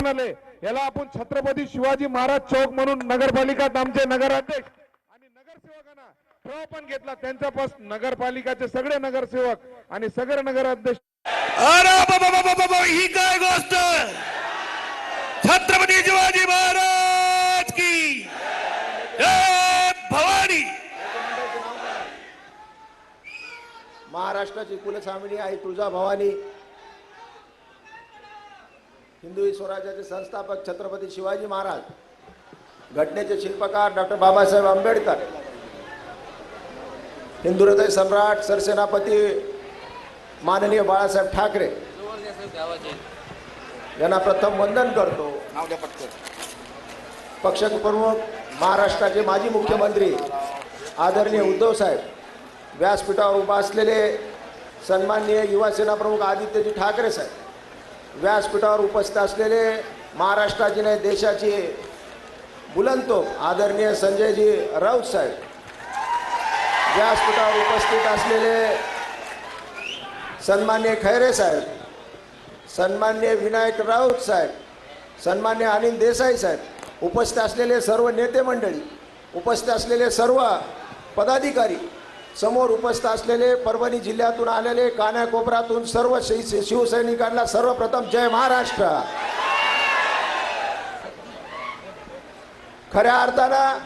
याला आपण छत्रपती शिवाजी महाराज चौक म्हणून नगरपालिका आमचे नगराध्यक्ष आणि नगरसेवकांना ठेवा पण घेतला, त्यांच्यापासून नगरपालिकाचे सगळे नगरसेवक आणि सगळे नगराध्यक्ष। अरे बाबा ही काय गोष्ट, छत्रपती शिवाजी महाराज की जय भवानी। महाराष्ट्राची कुलस्वामिनी आई तुळजाभवानी, हिंदवी स्वराज्याचे संस्थापक छत्रपती शिवाजी महाराज, घटनेचे शिल्पकार डॉक्टर बाबासाहेब आंबेडकर, हिंदू हृदय सम्राट सरसेनापती माननीय बाळासाहेब ठाकरे यांना प्रथम वंदन करतो। पक्ष प्रमुख महाराष्ट्राचे माजी मुख्यमंत्री आदरणीय उद्धव साहेब, व्यासपीठावर उभा असलेले सन्माननीय युवासेना प्रमुख आदित्यजी ठाकरे साहेब, व्यासपीठावर उपस्थित असलेले महाराष्ट्राची नाही देशाची बुलंदतोफ आदरणीय संजयजी राऊत साहेब, व्यासपीठावर उपस्थित असलेले सन्माननीय खैरे साहेब, सन्माननीय विनायक राऊत साहेब, सन्माननीय अनिल देसाई साहेब, उपस्थित असलेले सर्व नेते मंडळी, उपस्थित असलेले सर्व पदाधिकारी, समोर उपस्थित असलेले परभणी जिल्ह्यातून आलेले कानाकोपऱ्यातून सर्व शिवसैनिकांना सर्वप्रथम जय महाराष्ट्र। खऱ्या अर्थानं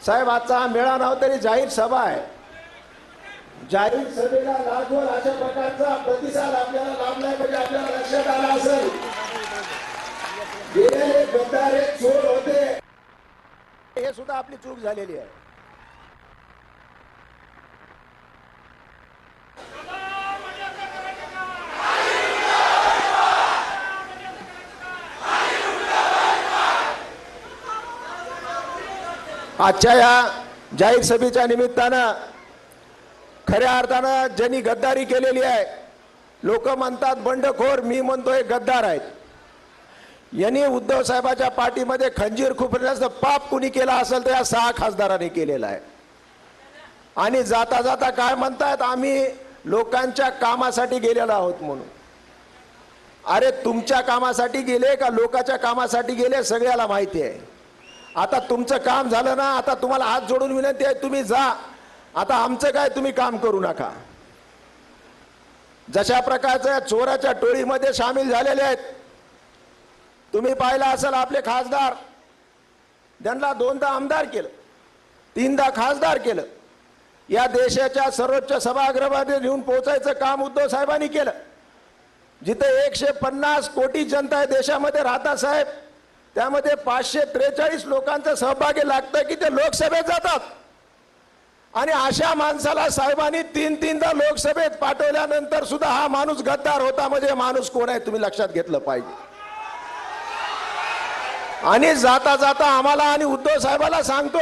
साहेब आजचा हा मेळा नव्हता तरी जाहीर सभा आहे। जाहीर सभेला लाखोर अशा प्रकारचा प्रतिसाद आपल्याला लाभलाय म्हणजे आपल्याला लक्षात आला असेल गेलेले गद्दारे चोर होते, हे सुद्धा आपली चूक झालेली आहे। आजच्या या जाहीर सभेच्या निमित्तानं खऱ्या अर्थानं ज्यांनी गद्दारी केलेली आहे, लोक म्हणतात बंडखोर, मी म्हणतोय गद्दार आहेत। यांनी उद्धव साहेबाच्या पाठीमध्ये खंजीर खुपरण्याचं पाप कुणी केला असेल तर या 6 खासदारांनी केलेलं आहे। आणि जाता जाता काय म्हणतात, आम्ही लोकांच्या कामासाठी गेलेलो आहोत म्हणून। अरे तुमच्या कामासाठी गेले का लोकांच्या कामासाठी गेले सगळ्याला माहिती आहे। आता तुमचं काम झालं ना, आता तुम्हाला हात जोडून विनंती आहे, तुम्ही जा, आता आमचं काय तुम्ही काम करू नका। जशा प्रकारच्या चोराच्या टोळीमध्ये सामील झालेले आहेत, तुम्ही पाहिलं असेल आपले खासदार, त्यांना 2दा आमदार केलं, 3दा खासदार केलं, या देशाच्या सर्वोच्च सभागृहामध्ये नेऊन पोहोचायचं काम उद्धव साहेबांनी केलं। जिथे 150 कोटी जनता आहे देशामध्ये राहता साहेब, त्यामध्ये 543 लोकांचा सहभागी लागतं की ते लोकसभेत जातात। आणि अशा माणसाला साहेबांनी 3-3दा लोकसभेत पाठवल्यानंतर सुद्धा हा माणूस गद्दार होता, म्हणजे माणूस कोण आहे तुम्ही लक्षात घेतलं पाहिजे। आणि जाता जाता आम्हाला आणि उद्धव साहेबाला सांगतो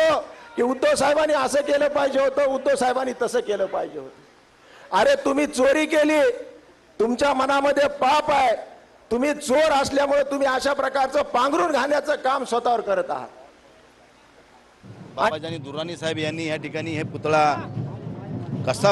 की उद्धव साहेबांनी असं केलं पाहिजे होतं, उद्धव साहेबांनी तसं केलं पाहिजे होतं। अरे तुम्ही चोरी केली, तुमच्या मनामध्ये पाप आहे, तुम्ही चोर असल्यामुळे तुम्ही अशा प्रकारचं पांघरून घालण्याचं काम स्वतःवर करत आहात। बाबाजानी दुर्राणी साहेब यांनी या ठिकाणी हे पुतळा कसा